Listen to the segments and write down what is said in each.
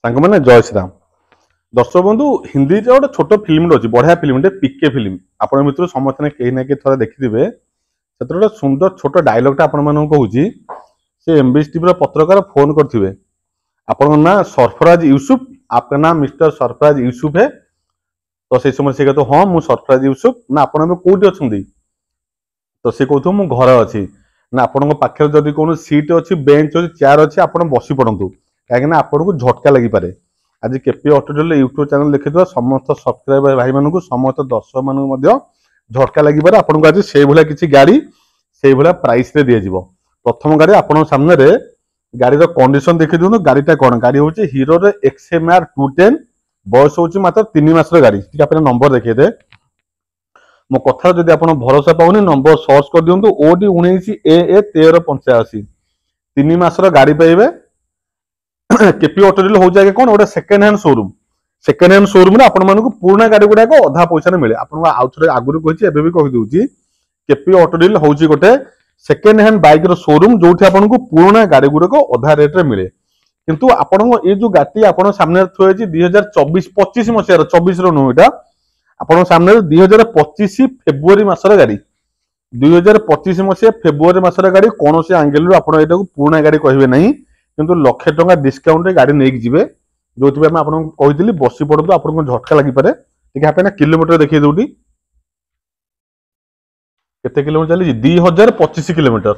सांग मैंने जय श्रीराम दर्शक बंधु हिंदी गोटे छोट फिल्म अच्छी बढ़िया फिल्म पीके फिल्म आपण मित्र समस्त ने कहीं ना कहीं थोड़ा देखिथे से गोटे सुंदर छोट डायलॉगटा आपण कहूँ से एमबीएस टीवी पत्रकार फोन करते आपन ना सरफराज यूसुफ आपका नाम मिस्टर सरफराज यूसुफ है तो से समय से कहते हाँ मुझे सरफराज यूसुफ ना आपड़ कौटी अच्छा तो सी कहते मु घर अच्छी ना आपण पाखे जदि कौन सीट अच्छी बेंच अच्छी चेयर अच्छी आप बसी पड़ू कहीं आपको झटका लगी पारे आज केपी ऑटोडील यूट्यूब चैनल देखिए समस्त सब्सक्राइबर भाई मानू समस्त दर्शक मानू झटका लगी पारे आपको आज से भाया किसी गाड़ी से भाया प्राइस रे दिज्व प्रथम गाड़ी आपन सामने गाड़ी कंडीशन देखी दिखाँ गाड़ीटा कौन गाड़ी हूँ हीरो XMR 210 बयस हूँ मात्र 3 मास गाड़ी ठीक आप नंबर देखिए दे मो कथा जब आप भरोसा पाऊनी नंबर सर्च कर दिखाँ OD 19AA 1385 3 मास गाड़ी पाइबे केपी ऑटोडील हो जाए कौन गोटे सेकेंड हैंड शोरूम में आपण मानक पुराना गाड़ी गुड़ाक अधा पैसा मिले आपको आउ थे आगुरी कही कहीदे केपी ऑटोडील हूँ गोटे सेकेंड हैंड बाइक शोरूम जो आपको पुराना गाड़ी गुड़ाक अधा रेट रे मिले किंतु आपण ये जो गाड़ी आप सामने थोड़ी 2024-25 मसीहार 24 नुह यहाँ आप सामने 2025 फेब्रुआरी मसर गाड़ी 2025 मसीहा फेब्रुआरी मसर गाड़ी कौन से आंगेल आप पुराना गाड़ी कहे ना किंतु लक्षे टंका डिस्काउंट गाड़ी नहीं ଯିବେ जो आपको कही बसी पड़ो आपको झटका लगी पारे ठीक है किलोमीटर देखिए दूटी केते किलोमीटर चली 2025 किलोमीटर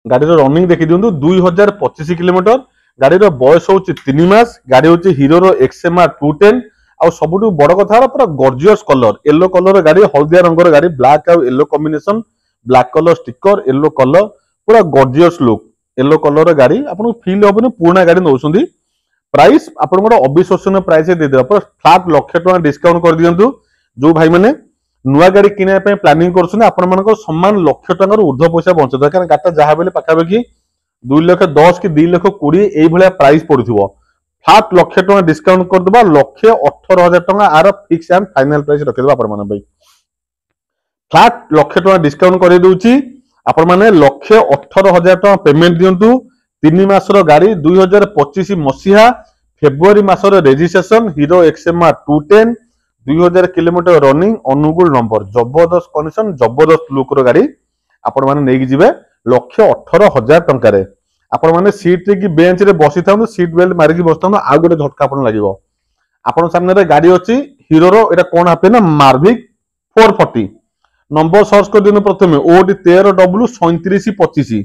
गाड़ी रनिंग देखी दिखाँ 2025 किलोमीटर गाड़ी बयस हूँ 3 मास गाड़ी हूँ हीरो XMR 210 आ सब बड़ कथा पूरा गॉर्जियस कलर येलो कलर गाड़ी हल्दिया रंगर गाड़ी ब्लैक आउ yellow combination black colour sticker yellow colour पूरा गॉर्जियस लुक येलो कलर गाड़ी आपको फील हम पुराना गाड़ी नौकरी प्राइस आप अविश्वसनीय प्राइस देदेव फ्लाट लक्षे टका डिस्काउंट कर दिंतु जो भाई मैंने नुआ गाड़ी किनापी प्लानिंग कर सम्मान लक्ष टकर ऊर्ध्व पैसा बचुता कारण गाड़ी जहाँ भी पाखापाखि 2,10,000 कि 2,20,000 यही प्राइस पड़ो फ्लाट लक्षे टका डिस्काउंट करदे 1,18,000 टका आर फिक्स एंड फाइनाल प्राइस रखिदेव आप फ्लाट लक्षे टका डिस्काउंट कर दूची आपण मैंने 1,18,000 टका पेमेंट दिंतु 3 मास गाड़ी 2025 मसीहा फेब्रुआरी मासर registration Hero XMR 210 2000 kilometer running Angul number जबरदस्त कंडीशन जबरदस्त लुक गाड़ी आपण मैंने नहीं जीवे 1,18,000 टंका आपण मैंने सीट की बेंच रे बसी था सीट बेल्ट मारिक बस था आउ गोटे झटका आप लगे आपण सामने गाड़ी अच्छी हीरो एटा कौन आप ना मार्विक 440 नंबर सर्च कर दिन प्रथम OD 13W3725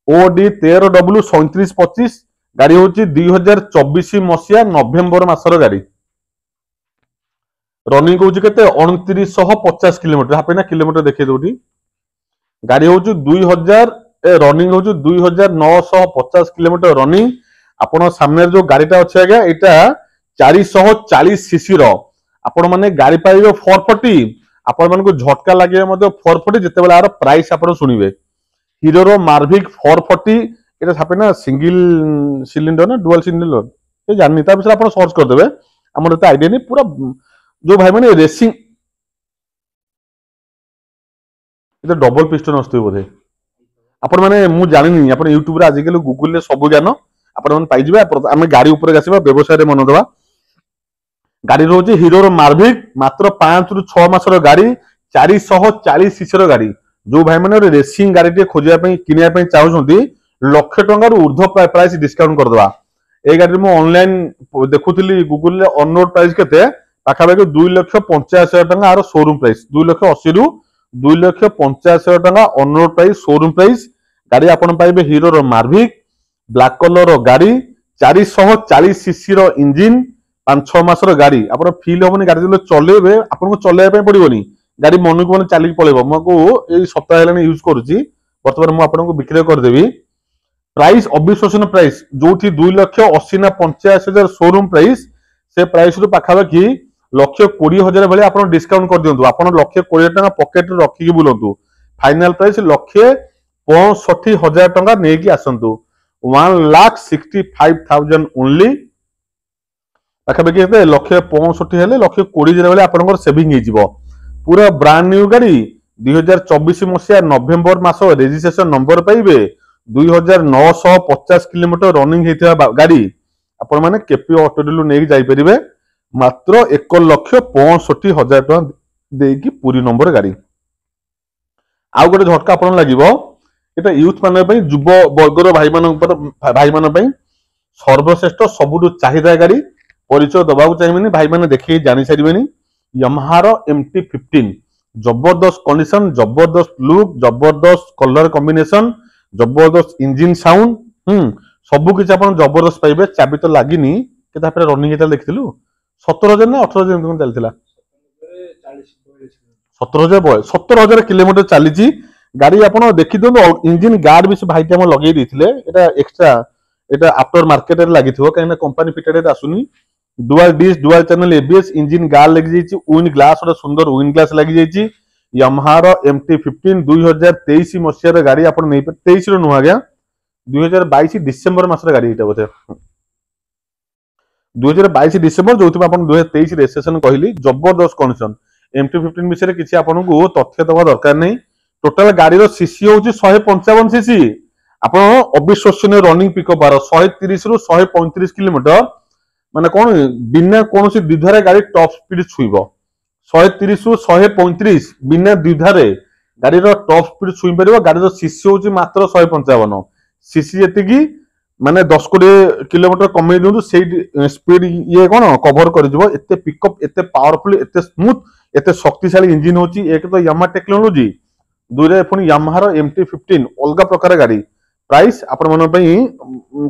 OD 13W3725 गाड़ी हूँ 2024 मसीहा नवेम्बर मासर गाड़ी रनिंग हूँ के 2950 किलोमीटर आप किलोमीटर देखिए दूटी गाड़ी हूँ 2000 रनिंग हूँ 2950 किलोमीटर रनिंग आपण सामने जो गाड़ीटा अच्छे आज्ञा यहाँ 440 सीसी आपण मैंने गाड़ी पाइबे 440 आपण मन को झटका लगे 440 जिते यार प्राइस आप शुणे हीरो मार्विक 440 ये छापे ना सिंगल सिलिंडर ना डुअल सिलिंडर ये जाननी विषय आप सर्च करदे आम आइडिया नहीं पूरा जो भाई मैंने रेसिंग ये डबल पिस्टन आसुवे बोधे आपण मैंने मुझे जानी आप यूट्यूब आजिकल गूगल सब ज्ञान आपण पाइबे आम गाड़ी उपर आसवा व्यवसाय मन देवा गाड़ी रोचे हीरो मार्विक मात्र 5 ରୁ 6 मासर गाड़ी 440 सीसी गाड़ी जो भाई मैंने रेसिंग गाड़ी खोजापी किनापी चाहते लक्षे टकर ऊर्ध्व प्राइस डिस्काउंट करदे ये गाड़ी मुझे ऑनलाइन देखुली गूगल ऑनरोड प्राइस के पाखापाखि 2,85,000 टका आर शोरूम प्राइस 2,80,000 ରୁ 2,85,000 टका ऑनरोड प्राइस शोरूम प्राइस गाड़ी आपन पाइबे हीरो मार्विक ब्लैक कलर गाड़ी 440 सीसी इंजिन 5-6 मासर गाड़ी आप फिल हम गाड़ी जो चलेबे आपको चलैया पड़ोनी गाड़ी मन को मन चलिक पड़े मुझे सप्ताह यूज करुच्ची बर्तमान मुझे बिक्री करदेवी प्राइस अविश्वसनीय प्राइस जो 2,80,000 ना 85,000 शोरूम प्राइस से प्राइस रू पाखापाखि 1,20,000 भाई आप डिस्काउंट कर दिंतु आप 1,20,000 टका पकेट रखिकी बुलंतु फाइनाल प्राइस 1,65,000 टका नहीं आसतु 1,65,000 ओनली पाखापाखि 1,65,000 हेले 1,20,000 भाई आप सेविंग हो पूरा ब्रांड न्यू गाड़ी 2024 मसीहा नवेम्बर मास रेजिस्ट्रेशन नंबर पाइबे 2950 किलोमीटर रनिंग होता गाड़ी आपण मैंने केपी ऑटो डीलर नहीं जापरेंगे मात्र 1,65,000 टका देकी पूरी नंबर गाड़ी। आउ गोटे झटका आपण लगे এটা यूथ मान युव वर्गर भाई मान सर्वश्रेष्ठ सबुठ चाहिदा गाड़ी परिचय दबा चाहिए भाई मैंने देखे जानी सारे यामाहार MT-15 जबरदस्त कंडीशन जबरदस्त लुक जबरदस्त कलर कॉम्बिनेशन जबरदस्त इंजिन साउंड सबू किसी आप जबरदस्त पाइबे। चाबी तो लगिनी के रनिंग देखिलु 17,000 ना 18,000 चलता 17,000 किलोमीटर चली गाड़ी आप देखी दिखाँ इंजिन गार्ड भी भाई लगे एक्सट्रा एटा आफ्टर मार्केट लगी कहीं कंपनी फिटेड आसुनी dual disc dual channel ABS engine guard लगी विंड ग्लास सुंदर विंड ग्लास लगी यामाहार MT-15 2023 मसीहार गाड़ी आप 23 नुह आज्ञा 2022 डिसेम्बर मास गाड़ी ये बोधे 2022 डिसेम्बर जो 2023 रेजिस्ट्रेशन कहली जबरदस्त कंडीशन MT-15 विषय किसी आपको तथ्य दवा दरकार नहीं। टोटाल गाड़ी सीसी हूँ 155 सीसी आप अविश्वसनीय रनिंग पिकअप बार 130 रु 135 किलोमीटर माने कौन बिना कौन द्विधारे गाड़ी टॉप स्पीड छुईब 130 रु 135 बिना द्विधारे गाड़ी टॉप स्पीड छुई पार गाड़ी सीसी हूँ मात्र 155 सीसी जी माने 10-20 किलोमीटर कमे दिखाँ से स्पीड ये कौन कभर कर पिकअप एत पावरफुल एत स्मूथ एत शक्तिशाली इंजिन हूँ एक तो यामा टेक्नोलोजी दुई पुणी यामाहार MT-15 अलग प्रकार गाड़ी प्राइस आपण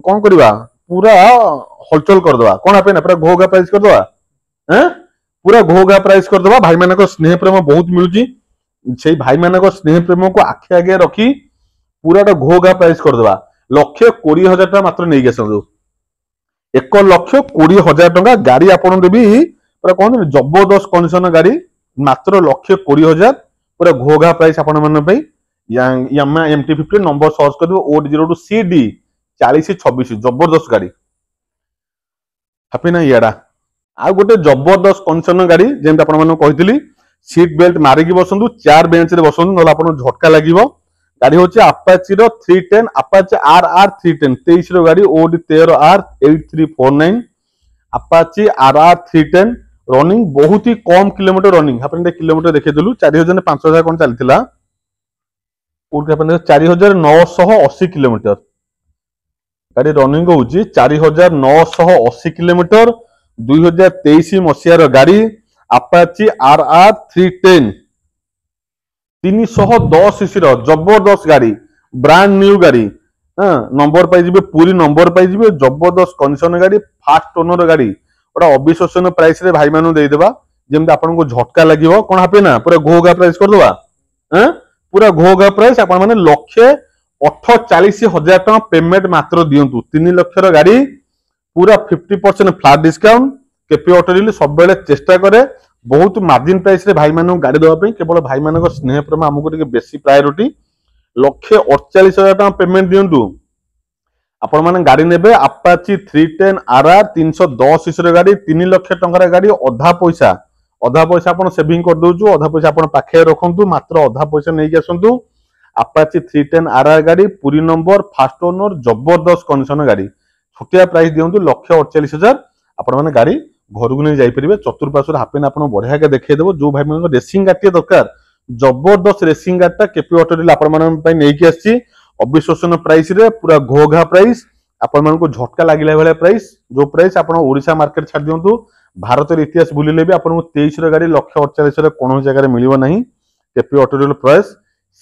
कौन करवा पूरा हलचल करदे कौन आप पूरा घोघा प्राइस करदे पूरा घोघा प्राइस करदे भाई मान स्नेह प्रेम बहुत मिलूची से भाई मान स्नेह प्रेम को आखि आगे रखी पूरा घोघा प्राइस करदे 1,20,000 टका मात्र नहीं आसतु 1,20,000 टका गाड़ी आपन देवी पूरा कौन जबरदस्त कंडीशन गाड़ी मात्र 1,20,000 पूरा घोघा प्राइस आपण मन यामा MT-15 नंबर सर्च कर OD02CD 4026 जबरदस्त गाड़ी हापी ना याडा आ गोटे जबरदस्त कंडीशन गाड़ी जेमती आपण कही सीट बेल्ट मारिकी बसंतु 4 बेंच रे बसंतु नला आपण झटका लागिवो गाड़ी होची अपाची रो 310 अपाची RR 310 23 रो गाड़ी OD13R 8349 अपाची RR 310 रनिंग बहुत ही कम किलोमीटर रनिंग अपन किलोमीटर देखे देलु 4,000-5,000 कौन चलता 4,980 किलोमीटर गाड़ी रनिंग होची 4,980 किलोमीटर 2023 मसीहार गाड़ी अपाची RR 310 310 सीसी जबरदस्त गाड़ी ब्रांड न्यू गाड़ी नंबर पाई पूरी नंबर पाई जबरदस्त कंडीशन गाड़ी फास्ट ओनर गाड़ी गोटा अविश्वसनीय प्राइस रे भाई मानु देदेबा जेमती आपको झटका लगे कौन हापे ना पूरा घोघा प्राइस करदे पूरा घोघा प्राइस आप 1,48,000 टका पेमेंट मात्र दिंतु 3 लाख गाड़ी पूरा 50% flat discount KP auto dealer सब बेले चेष्टा करे बहुत मार्जिन प्राइस रे भाई मानक गाड़ी देवा केवल भाई मानक स्नेह प्रेम आमको बेसी प्रायोरिटी 1,48,000 टका पेमेंट दिंतु आपण माने गाड़ी नेबे अपाची 310 RR 310 सीसी गाड़ी 3 लाख टंकार गाड़ी अधा पैसा आपण सेविंग कर दोजु अधा पैसा आपण पाखे रखंतु मात्र अधा पैसा नहीं आसंतु अपाची 310 RR गाड़ी पूरी नंबर फास्ट ओनर जबरदस्त कंडीशन गाड़ी छोटिया प्राइस दिंतु 1,48,000 आपण माने गाड़ी घर को नहीं जाइपर चतुर्पार्श्वर हापेन आप बढ़िया के देखदेव जो भाई मान रेसिंग गाड़ी दरकार जबरदस्त रेसिंग गाड़ीटा केपी ऑटो डीलर आपण नहीं आसी अविश्वसनीय प्राइस रे पूरा घोघा प्राइस आपण मानक झटका लागिला भाई प्राइस जो प्राइस आप ओडिशा मार्केट छाड़ दिंतु भारत इतिहास भूलिले भी आपको 23 गाड़ी 1,48,000 कौन जगह मिल ना केपी ऑटो डीलर प्राइस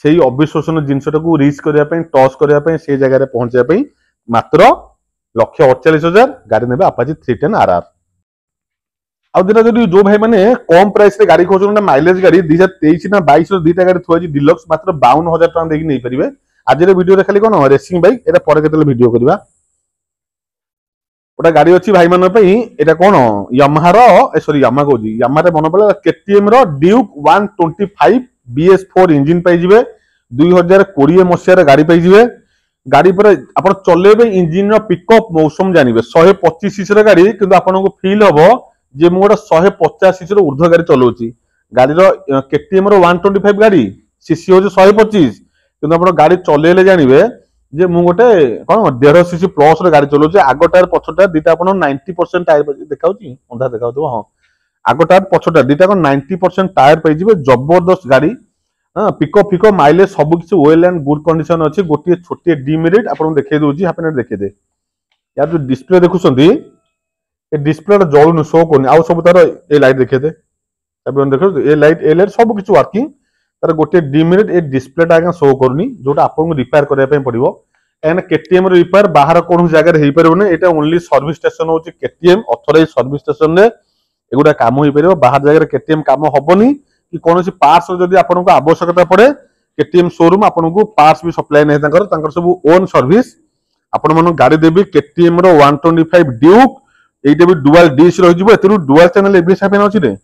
से अविश्वसनीय जिनटा को रिच करने टच करने से जगह पहुंचाई मात्र 1,48,000 गाड़ी ने अपाची 310 RR आ दिन जो जो भाई मैंने कम प्राइस रे गाड़ी खोज माइलेज गाड़ी 2023 ना 22 दुईटा गाड़ी थुआ डिलक्स मात्र 52,000 टका देकी नहीं पारे आज वीडियो खाली कौन रेसिंग बाइक एटा पर केतले वीडियो करबा ओटा गाड़ी अच्छी भाई मान एटा कौन यामाहार सॉरी यामा कहूँ यामा रे मन पड़ा केटीएम रो ड्यूक 125 BS4 इंजिन पाइबे 2020 मसीहार गाड़ी पाइबे गाड़ी पर आप चलेबे इंजिन रो पिकअप मौसम जानवे 125 सीसी गाड़ी किंतु आपको फील हम जे मु गोटे 150 सीसी ऊर्ध्व गाड़ी चलाऊँगी गाड़ी केटीएम रो 125 गाड़ी सीसी हूँ 125 किंतु आप गाड़ी चलेले जानवे जे मु गोटे कौन 1.5 सीसी प्लस गाड़ी चलाऊँ आग टायर पछ टायर दीटा आप 90% टायर देखा अंधा देखा हाँ आग टायर पछ टायर दीटा 90% टायर पाई जबरदस्त गाड़ी हाँ पिकअप फिकअप माइलेज सब किसी वेल एंड गुड कंडीशन अच्छी गोटे छोटे डिमेरिट आपको देखिए दूसरी हाफ मिनट देखिए दे यार जो डिस्प्ले देखुं डिस्प्ले जलुन शो करनी आउ सब तार ए लाइट देखिए दे देखो ए लाइट सब किसी वर्किंग तार गोटे डिमेरिट ए डिस्प्लेटा आगे शो करनी जोटा आपको रिपेयर करने पड़ो कहीं केटीएम रिपेयर बाहर कौन जगह हो पारे यहाँ ओनली सर्विस स्टेशन हूँ केटीएम अथराइज सर्विस स्टेशन में एगुड़ा कम हो पार बाहर जगह केटीएम कम हेनी कि कौन पार्ट्स जब आपको आवश्यकता पड़े केटीएम शोरूम आपको पार्ट्स भी सप्लाई नहीं सब ओन सर्विस आपण मन गाड़ी देवी केटीएम रो 125 ड्यूक एटा भी डुअल डिश रही डुअल चैनल एबीएस अच्छी रे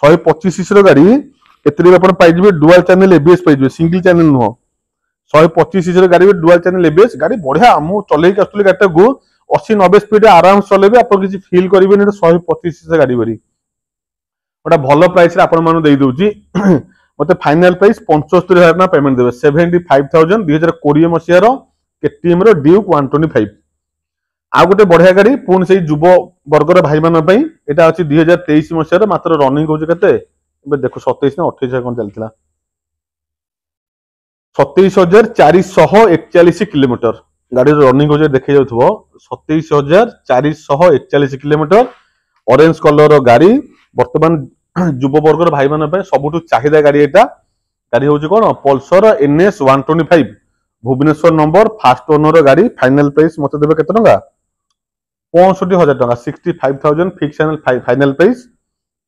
125 सीसी गाड़ी एतिर पाइबे डुअल चैनल एबीएस पाइबे सिंगल चैनल नुह 125 सीसी गाड़ी डुअल चैनल एबीएस गाड़ी बढ़िया मु चलैक आसुली गाड़ी को 80-90 स्पीड आराम चलेबे आप किसी फील करेंगे 125 सीसी गाड़ी बरी गोटा भल प्राइस रे आपण मानु देई दउची मते फाइनल प्राइस 75,000 पेमेंट देबे 75,000 2020 मसिया रो केटीएम रो ड्यूक 125 आ गोटे बढ़िया गाड़ी पुणी से युव वर्गर भाई मान एटा अच्छी 2023 मसीह मात्र रनिंग हो देखो 27 ना 28 कौन चलता 27,441 किलोमीटर गाड़ी रनिंग हो देखे जाऊ 27,441 किलोमीटर ऑरेंज कलर गाड़ी बर्तमान युव वर्गर भाई मान सबुठ चाहिदा गाड़ी एटा गाड़ी हूँ कौन Pulsar NS 125 Bhubaneswar number first owner गाड़ी फाइनल प्राइस मत देवे केते टंका 65,000 65,000 फिक्स फाइनल प्राइस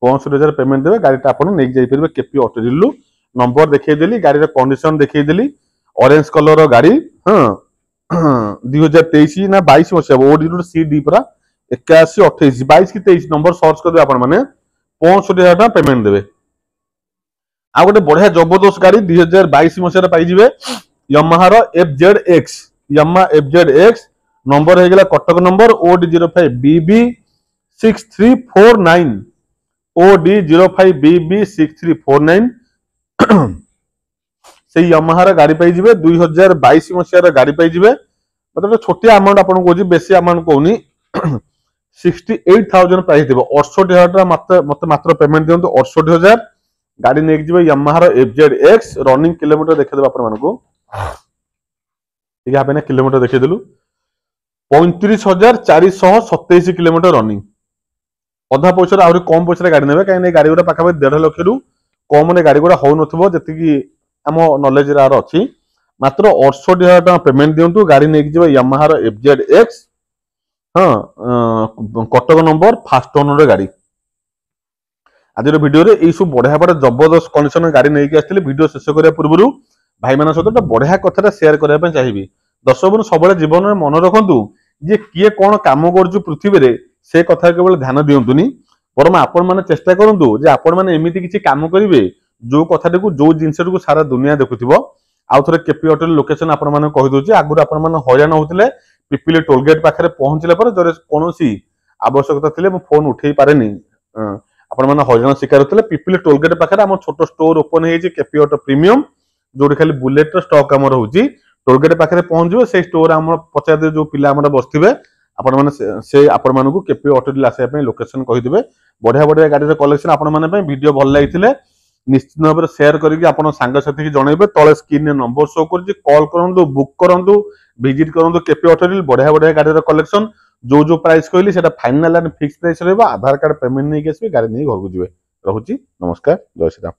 65,000 पेमेंट देवे गाड़ी आपन नहीं जाई परबे केपी ऑटो डीलर नंबर देखिए देली गाड़ी कंडीशन देखिए देली ऑरेंज कलर गाड़ी हां 2023 ना 22 मसिया ओडी सी डी पूरा 81 28 22 की 23 नंबर सर्च कर दे आपण माने 65,000 पेमेंट देवे आ गोटे बढ़िया जबरदस्त गाड़ी 2022 मसिया पाई जिवे यामाहा रो FZX यामा FZX नंबर है गला कटक नंबर OD05BB6349 OD05BB6349 से यामाहा रो गाड़ी पाई जिवे 2022 मसिया रो गाड़ी पाई जिवे मतलब छोटी अमाउंट आपन को जी बेसी अमाउंट कोनी 68,000 प्राइस देबो 68,000 मात्र पेमेंट दियंतो 68,000 गाड़ी नेक जिवे यामाहा रो FZX रनिंग किलोमीटर देखे देबो आपन मानको ठीक है आपने किलोमीटर देखिए देलु 35,427 किलोमीटर रनिंग अधा पैसा आहुरी कम पैसा गाड़ी नेबे कहीं गाड़ी गुड़ा पाखा 1.5 लाख रु कम ने गाड़ी गुड़ा हो नथिबो जति आम नॉलेज रे अछि मात्र 68,000 टका पेमेंट दियंतु गाड़ी नेक जिवे यामाहा रो FZX हां कटक नंबर फास्ट ओनर गाड़ी आज वीडियो रे ई सब बढ़िया बड़ा जबरदस्त कंडीशन गाड़ी नेकी आस्थिले वीडियो शेष करिया पूर्व भाई मान सहित बढ़िया कथा शेयर करने चाहिए दर्शक बंधु सब जीवन में मन रखु जे किए कौन कम कर पृथ्वी में से कथा केवल ध्यान दिंतुनि बरम आपण मैंने चेष्टा करूँ जे आपण मैंने एमती किसी कम करेंगे जो कथा को जो जिनस सारा दुनिया देखुव आउ थे केपी होटेल लोकेशन आपण मैंने कहीदे आगुरी आपण मैंने हईराण होते पिपिली टोलगेट पाखे पहुंचला जब कौन आवश्यकता थे फोन उठे पारे आपण मैंने हईराण शिकार होते पिपिली टोलगेट पाखे आम छोट स्टोर ओपन हो केपी ऑटो प्रीमियम जो खाली बुलेट स्टॉक आमर होची टोलगेट पाखे पहुंचे से स्टोर आम पचार जो पिला बसवे आपण मैंने से आपण मानू केपी ऑटो डील आसापी लोकेशन कहीदेवे बढ़िया बढ़िया गाड़ी कलेक्शन आपण मैंने वीडियो भल लगी निश्चित भाव में शेयर करके आपण सांगसाथी की जनइबे तले स्क्रीन में नंबर शो कर कॉल करूँ बुक करूँ विजिट करूँ केपी ऑटो डील बढ़िया बढ़िया गाड़ी कलेक्शन जो जो प्राइस कहली से फाइनाल एंड फिक्स प्राइस रहा आधार कार्ड पेमेंट नहीं आसबे गाड़ी नहीं घर को जी रहुची नमस्कार जय श्री राम।